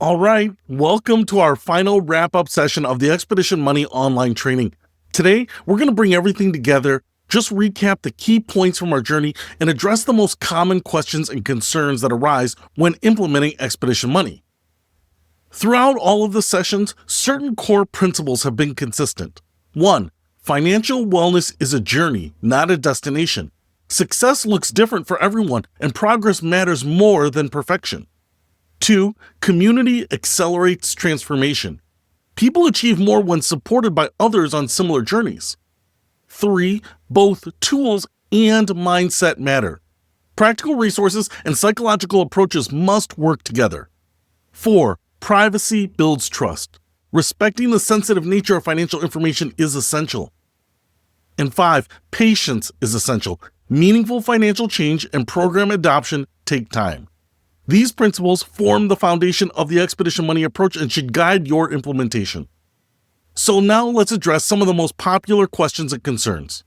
All right, welcome to our final wrap-up session of the Expedition Money online training. Today, we're going to bring everything together, just recap the key points from our journey, and address the most common questions and concerns that arise when implementing Expedition Money. Throughout all of the sessions, certain core principles have been consistent. 1. Financial wellness is a journey, not a destination. Success looks different for everyone, and progress matters more than perfection. 2. Community accelerates transformation. People achieve more when supported by others on similar journeys. 3. Both tools and mindset matter. Practical resources and psychological approaches must work together. 4. Privacy builds trust. Respecting the sensitive nature of financial information is essential. And 5. Patience is essential. Meaningful financial change and program adoption take time. These principles form the foundation of the Expedition Money approach and should guide your implementation. So now let's address some of the most popular questions and concerns.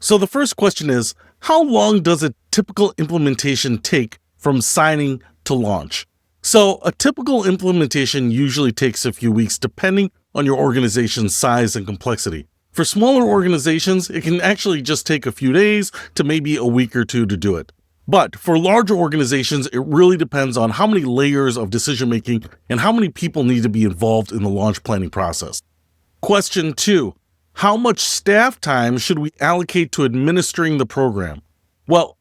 So the first question is, how long does a typical implementation take from signing to launch? So a typical implementation usually takes a few weeks depending on your organization's size and complexity. For smaller organizations, it can actually just take a few days to maybe a week or two to do it. But for larger organizations, it really depends on how many layers of decision-making and how many people need to be involved in the launch planning process. Question 2. How much staff time should we allocate to administering the program? Well,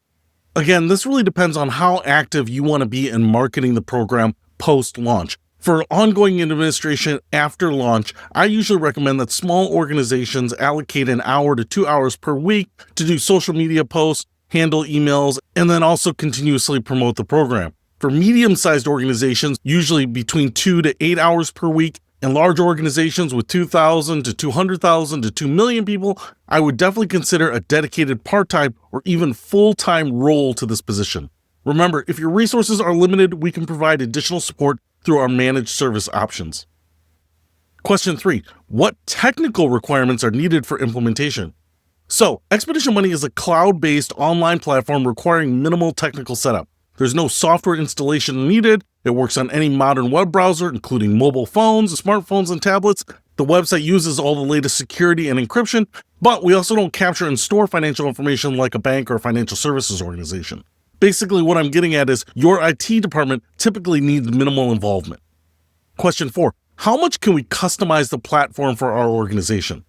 again, this really depends on how active you want to be in marketing the program post-launch. For ongoing administration after launch, I usually recommend that small organizations allocate an hour to 2 hours per week to do social media posts, handle emails, and then also continuously promote the program. For medium-sized organizations, usually between 2 to 8 hours per week, and large organizations with 2,000 to 200,000 to 2 million people, I would definitely consider a dedicated part-time or even full-time role to this position. Remember, if your resources are limited, we can provide additional support through our managed service options. Question 3. What technical requirements are needed for implementation? So, Expedition Money is a cloud-based online platform requiring minimal technical setup. There's no software installation needed. It works on any modern web browser, including mobile phones, smartphones, and tablets. The website uses all the latest security and encryption, but we also don't capture and store financial information like a bank or a financial services organization. Basically, what I'm getting at is your IT department typically needs minimal involvement. Question 4. How much can we customize the platform for our organization?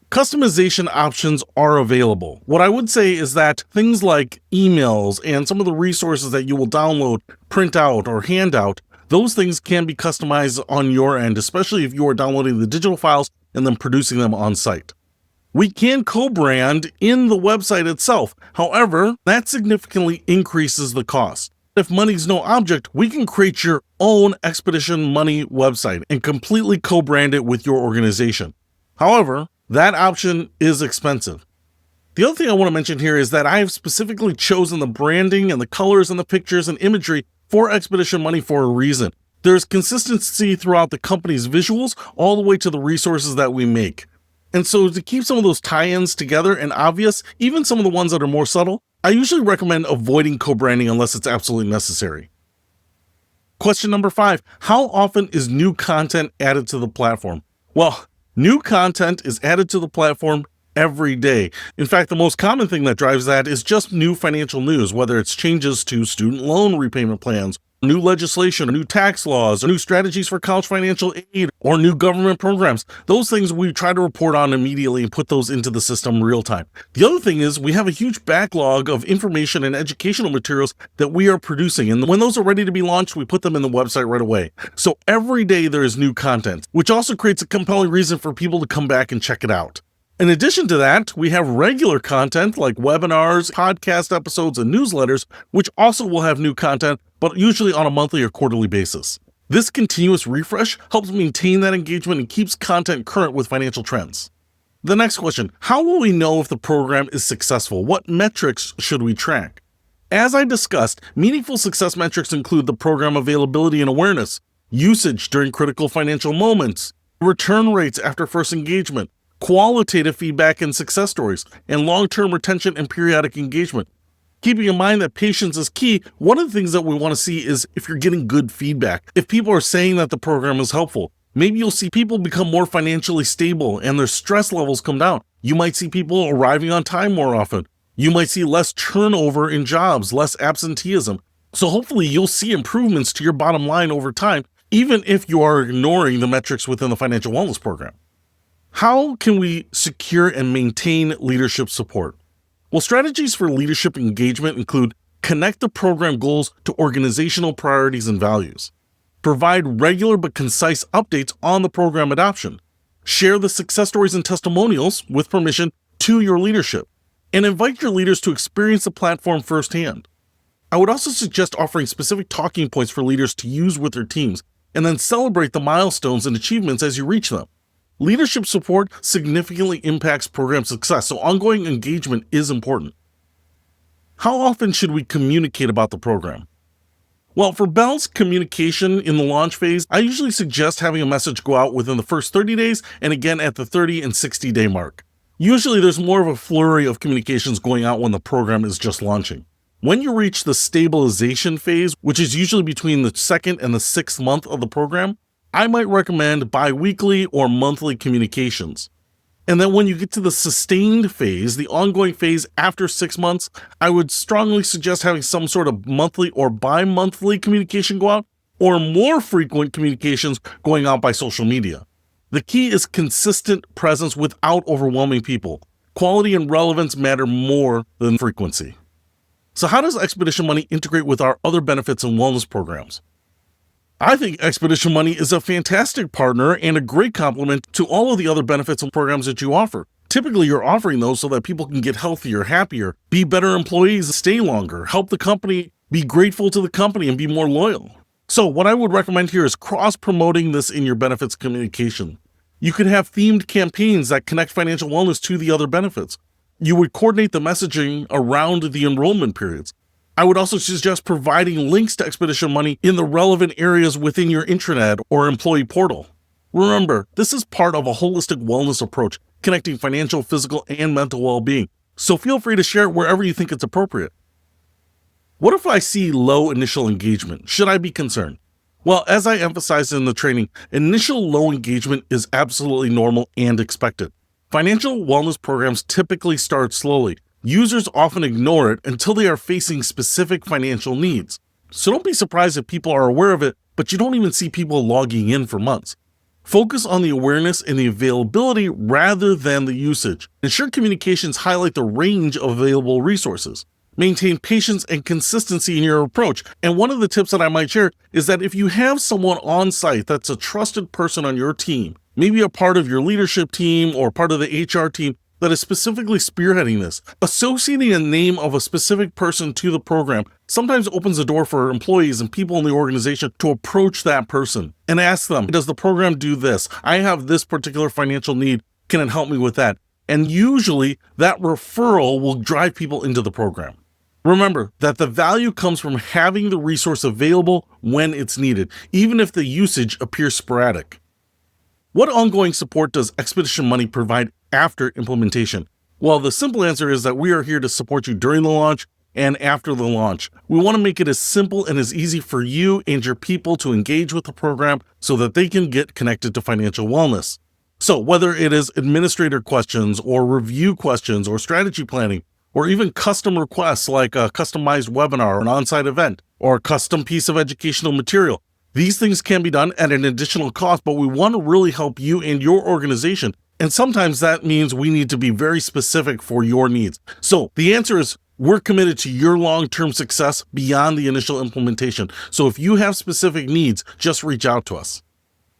Customization options are available. What I would say is that things like emails and some of the resources that you will download, print out, or hand out, those things can be customized on your end, especially if you are downloading the digital files and then producing them on site. We can co-brand in the website itself. However, that significantly increases the cost. If money's no object, we can create your own Expedition Money website and completely co-brand it with your organization. However, that option is expensive. The other thing I want to mention here is that I have specifically chosen the branding and the colors and the pictures and imagery for Expedition Money for a reason. There's consistency throughout the company's visuals all the way to the resources that we make. And so to keep some of those tie-ins together and obvious, even some of the ones that are more subtle, I usually recommend avoiding co-branding unless it's absolutely necessary. Question number 5, how often is new content added to the platform? Well, new content is added to the platform every day. In fact, the most common thing that drives that is just new financial news, whether it's changes to student loan repayment plans, new legislation, or new tax laws, or new strategies for college financial aid, or new government programs. Those things we try to report on immediately and put those into the system real time. The other thing is we have a huge backlog of information and educational materials that we are producing. And when those are ready to be launched, we put them in the website right away. So every day there is new content, which also creates a compelling reason for people to come back and check it out. In addition to that, we have regular content like webinars, podcast episodes, and newsletters, which also will have new content, but usually on a monthly or quarterly basis. This continuous refresh helps maintain that engagement and keeps content current with financial trends. The next question, how will we know if the program is successful? What metrics should we track? As I discussed, meaningful success metrics include the program availability and awareness, usage during critical financial moments, return rates after first engagement, qualitative feedback and success stories, and long-term retention and periodic engagement. Keeping in mind that patience is key, one of the things that we want to see is if you're getting good feedback. If people are saying that the program is helpful, maybe you'll see people become more financially stable and their stress levels come down. You might see people arriving on time more often. You might see less turnover in jobs, less absenteeism. So hopefully you'll see improvements to your bottom line over time, even if you are ignoring the metrics within the financial wellness program. How can we secure and maintain leadership support? Well, strategies for leadership engagement include connect the program goals to organizational priorities and values, provide regular but concise updates on the program adoption, share the success stories and testimonials with permission to your leadership, and invite your leaders to experience the platform firsthand. I would also suggest offering specific talking points for leaders to use with their teams, and then celebrate the milestones and achievements as you reach them. Leadership support significantly impacts program success, so ongoing engagement is important. How often should we communicate about the program? Well, for balanced communication in the launch phase, I usually suggest having a message go out within the first 30 days and again at the 30 and 60-day mark. Usually there's more of a flurry of communications going out when the program is just launching. When you reach the stabilization phase, which is usually between the 2nd and the 6th month of the program, I might recommend bi-weekly or monthly communications. And then when you get to the sustained phase, the ongoing phase after 6 months, I would strongly suggest having some sort of monthly or bi-monthly communication go out, or more frequent communications going out by social media. The key is consistent presence without overwhelming people. Quality and relevance matter more than frequency. So how does Expedition Money integrate with our other benefits and wellness programs? I think Expedition Money is a fantastic partner and a great complement to all of the other benefits and programs that you offer. Typically, you're offering those so that people can get healthier, happier, be better employees, stay longer, help the company, be grateful to the company, and be more loyal. So what I would recommend here is cross-promoting this in your benefits communication. You could have themed campaigns that connect financial wellness to the other benefits. You would coordinate the messaging around the enrollment periods. I would also suggest providing links to Expedition Money in the relevant areas within your intranet or employee portal. Remember, this is part of a holistic wellness approach, connecting financial, physical, and mental well-being. So feel free to share it wherever you think it's appropriate. What if I see low initial engagement? Should I be concerned? Well, as I emphasized in the training, initial low engagement is absolutely normal and expected. Financial wellness programs typically start slowly. Users often ignore it until they are facing specific financial needs. So don't be surprised if people are aware of it, but you don't even see people logging in for months. Focus on the awareness and the availability rather than the usage. Ensure communications highlight the range of available resources. Maintain patience and consistency in your approach. And one of the tips that I might share is that if you have someone on site that's a trusted person on your team, maybe a part of your leadership team or part of the HR team, that is specifically spearheading this, associating a name of a specific person to the program sometimes opens the door for employees and people in the organization to approach that person and ask them, does the program do this? I have this particular financial need. Can it help me with that? And usually that referral will drive people into the program. Remember that the value comes from having the resource available when it's needed, even if the usage appears sporadic. What ongoing support does Expedition Money provide after implementation? Well, the simple answer is that we are here to support you during the launch and after the launch. We want to make it as simple and as easy for you and your people to engage with the program so that they can get connected to financial wellness. So whether it is administrator questions or review questions or strategy planning, or even custom requests like a customized webinar or an on-site event or a custom piece of educational material, these things can be done at an additional cost, but we want to really help you and your organization. And sometimes that means we need to be very specific for your needs. So the answer is we're committed to your long-term success beyond the initial implementation. So if you have specific needs, just reach out to us.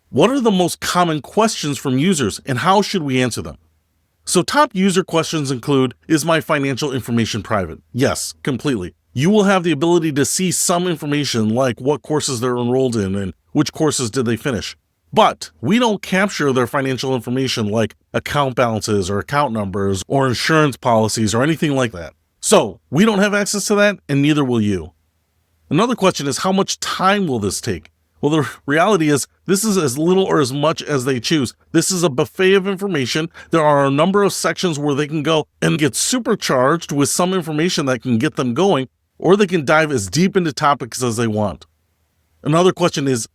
What are the most common questions from users and how should we answer them? So top user questions include, is my financial information private? Yes, completely. You will have the ability to see some information like what courses they're enrolled in and which courses did they finish. But we don't capture their financial information like account balances or account numbers or insurance policies or anything like that. So we don't have access to that and neither will you. Another question is how much time will this take? Well, the reality is this is as little or as much as they choose. This is a buffet of information. There are a number of sections where they can go and get supercharged with some information that can get them going, or they can dive as deep into topics as they want. Another question is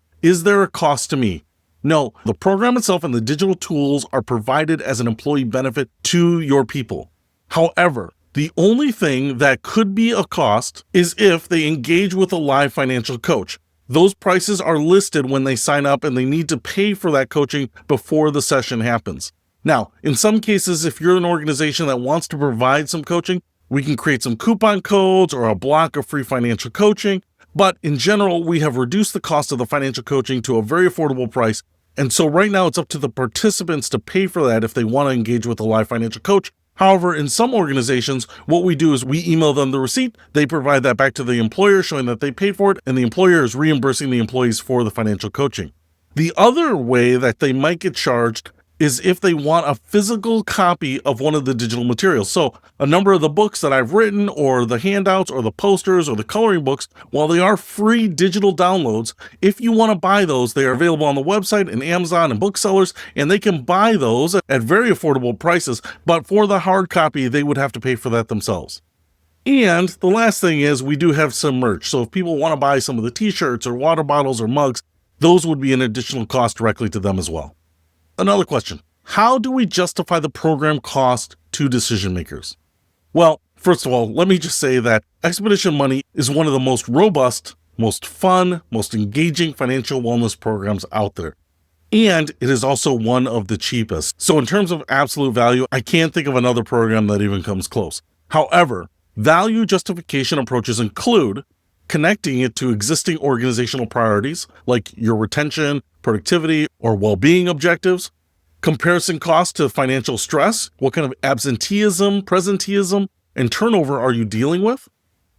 there a cost to me? No, the program itself and the digital tools are provided as an employee benefit to your people. However, the only thing that could be a cost is if they engage with a live financial coach. Those prices are listed when they sign up, and they need to pay for that coaching before the session happens. Now, in some cases, if you're an organization that wants to provide some coaching, we can create some coupon codes or a block of free financial coaching. But in general, we have reduced the cost of the financial coaching to a very affordable price. And so right now it's up to the participants to pay for that if they want to engage with a live financial coach. However, in some organizations, what we do is we email them the receipt, they provide that back to the employer showing that they paid for it, and the employer is reimbursing the employees for the financial coaching. The other way that they might get charged is if they want a physical copy of one of the digital materials. So a number of the books that I've written, or the handouts or the posters or the coloring books, while they are free digital downloads, if you want to buy those, they are available on the website and Amazon and booksellers, and they can buy those at very affordable prices. But for the hard copy, they would have to pay for that themselves. And the last thing is we do have some merch. So if people want to buy some of the t-shirts or water bottles or mugs, those would be an additional cost directly to them as well. Another question, how do we justify the program cost to decision makers? Well, first of all, let me just say that Expedition Money is one of the most robust, most fun, most engaging financial wellness programs out there. And it is also one of the cheapest. So in terms of absolute value, I can't think of another program that even comes close. However, value justification approaches include connecting it to existing organizational priorities like your retention, productivity, or well-being objectives, comparison cost to financial stress, what kind of absenteeism, presenteeism, and turnover are you dealing with,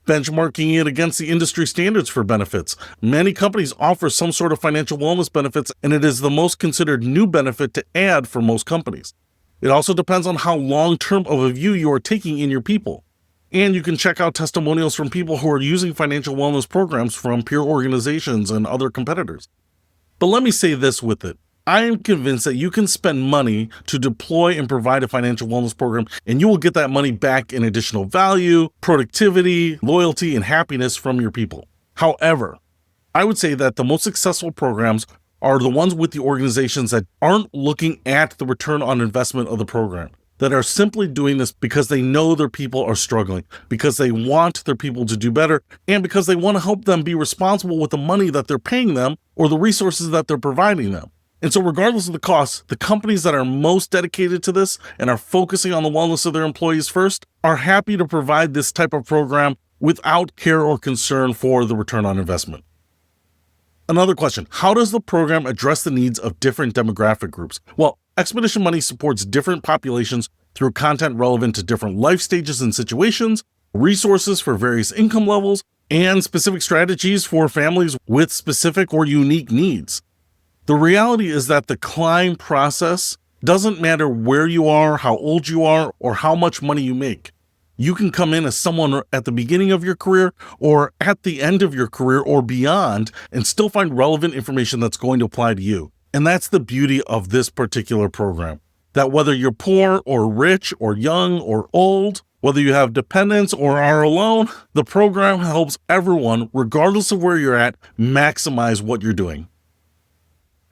benchmarking it against the industry standards for benefits. Many companies offer some sort of financial wellness benefits, and it is the most considered new benefit to add for most companies. It also depends on how long-term of a view you are taking in your people. And you can check out testimonials from people who are using financial wellness programs from peer organizations and other competitors. But let me say this with it. I am convinced that you can spend money to deploy and provide a financial wellness program, and you will get that money back in additional value, productivity, loyalty, and happiness from your people. However, I would say that the most successful programs are the ones with the organizations that aren't looking at the return on investment of the program, that are simply doing this because they know their people are struggling, because they want their people to do better, and because they want to help them be responsible with the money that they're paying them or the resources that they're providing them. And so regardless of the cost, the companies that are most dedicated to this and are focusing on the wellness of their employees first are happy to provide this type of program without care or concern for the return on investment. Another question, how does the program address the needs of different demographic groups? Well, Expedition Money supports different populations through content relevant to different life stages and situations, resources for various income levels, and specific strategies for families with specific or unique needs. The reality is that the climb process doesn't matter where you are, how old you are, or how much money you make. You can come in as someone at the beginning of your career or at the end of your career or beyond and still find relevant information that's going to apply to you. And that's the beauty of this particular program, that whether you're poor or rich or young or old, whether you have dependents or are alone, the program helps everyone, regardless of where you're at, maximize what you're doing.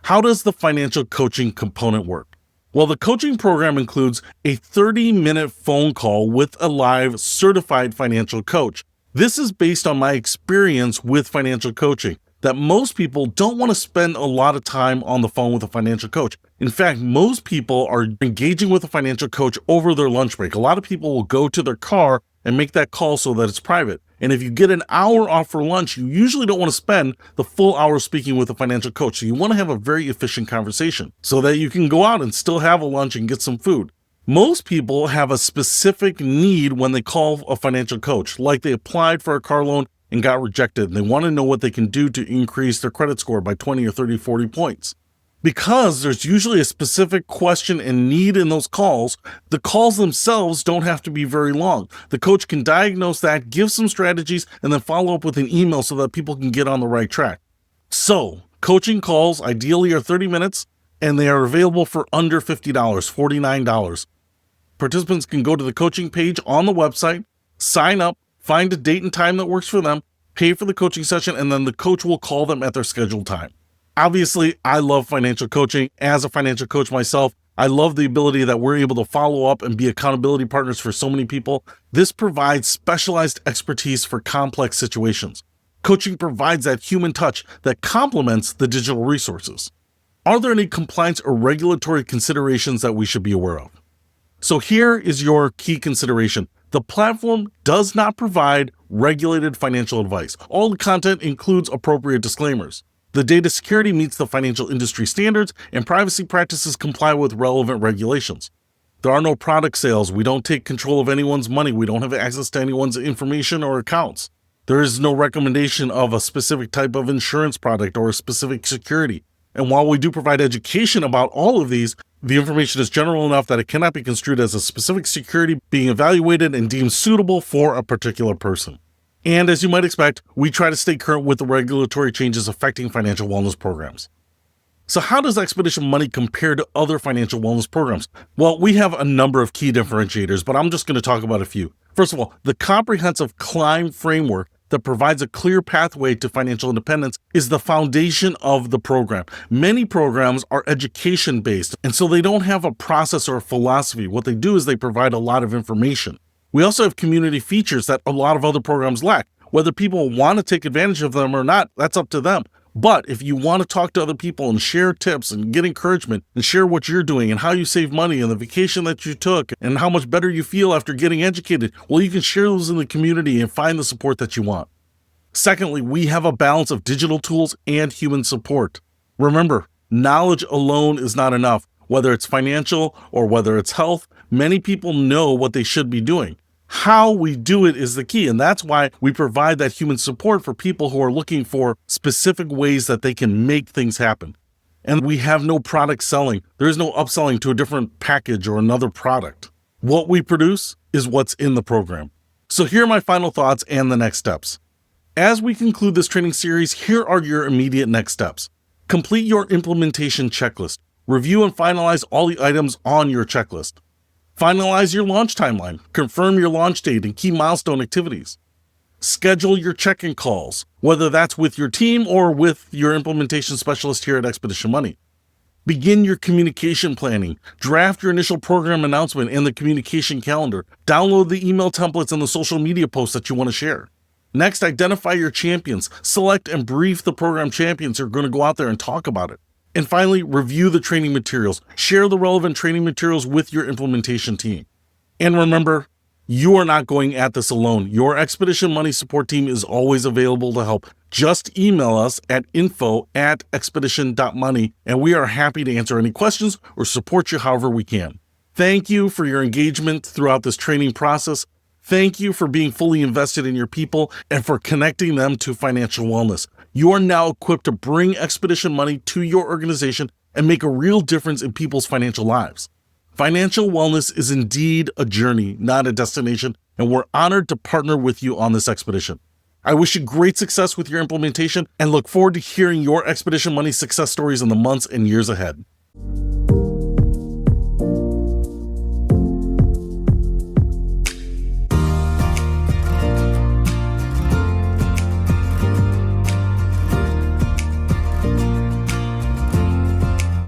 How does the financial coaching component work? Well, the coaching program includes a 30-minute phone call with a live certified financial coach. This is based on my experience with financial coaching, that most people don't want to spend a lot of time on the phone with a financial coach. In fact, most people are engaging with a financial coach over their lunch break. A lot of people will go to their car and make that call so that it's private. And if you get an hour off for lunch, you usually don't want to spend the full hour speaking with a financial coach. So you want to have a very efficient conversation so that you can go out and still have a lunch and get some food. Most people have a specific need when they call a financial coach, like they applied for a car loan and got rejected, and they want to know what they can do to increase their credit score by 20 or 30, 40 points. Because there's usually a specific question and need in those calls, the calls themselves don't have to be very long. The coach can diagnose that, give some strategies, and then follow up with an email so that people can get on the right track. So, Coaching calls ideally are 30 minutes, and they are available for under $50, $49. Participants can go to the coaching page on the website, sign up, find a date and time that works for them, pay for the coaching session, and then the coach will call them at their scheduled time. Obviously, I love financial coaching. As a financial coach myself, I love the ability that we're able to follow up and be accountability partners for so many people. This provides specialized expertise for complex situations. Coaching provides that human touch that complements the digital resources. Are there any compliance or regulatory considerations that we should be aware of? So here is your key consideration. The platform does not provide regulated financial advice. All the content includes appropriate disclaimers. The data security meets the financial industry standards, and privacy practices comply with relevant regulations. There are no product sales. We don't take control of anyone's money. We don't have access to anyone's information or accounts. There is no recommendation of a specific type of insurance product or a specific security. And while we do provide education about all of these, the information is general enough that it cannot be construed as a specific security being evaluated and deemed suitable for a particular person. And as you might expect, we try to stay current with the regulatory changes affecting financial wellness programs. So how does Expedition Money compare to other financial wellness programs? Well, we have a number of key differentiators, but I'm just going to talk about a few. First of all, the comprehensive CLIMB framework that provides a clear pathway to financial independence is the foundation of the program. Many programs are education-based, and so they don't have a process or a philosophy. What they do is they provide a lot of information. We also have community features that a lot of other programs lack. Whether people want to take advantage of them or not, that's up to them. But if you want to talk to other people and share tips and get encouragement and share what you're doing and how you save money and the vacation that you took and how much better you feel after getting educated, well, you can share those in the community and find the support that you want. Secondly, we have a balance of digital tools and human support. Remember, knowledge alone is not enough. Whether it's financial or whether it's health, many people know what they should be doing. How we do it is the key, and that's why we provide that human support for people who are looking for specific ways that they can make things happen. And we have no product selling. There is no upselling to a different package or another product. What we produce is what's in the program. So here are my final thoughts and the next steps. As we conclude this training series, here are your immediate next steps. Complete your implementation checklist. Review and finalize all the items on your checklist. Finalize your launch timeline. Confirm your launch date and key milestone activities. Schedule your check-in calls, whether that's with your team or with your implementation specialist here at Expedition Money. Begin your communication planning. Draft your initial program announcement and the communication calendar. Download the email templates and the social media posts that you want to share. Next, identify your champions. Select and brief the program champions who are going to go out there and talk about it. And finally, review the training materials. Share the relevant training materials with your implementation team. And remember, you are not going at this alone. Your Expedition Money support team is always available to help. Just email us at info@expedition.money, and we are happy to answer any questions or support you however we can. Thank you for your engagement throughout this training process. Thank you for being fully invested in your people and for connecting them to financial wellness. You are now equipped to bring Expedition Money to your organization and make a real difference in people's financial lives. Financial wellness is indeed a journey, not a destination, and we're honored to partner with you on this expedition. I wish you great success with your implementation and look forward to hearing your Expedition Money success stories in the months and years ahead.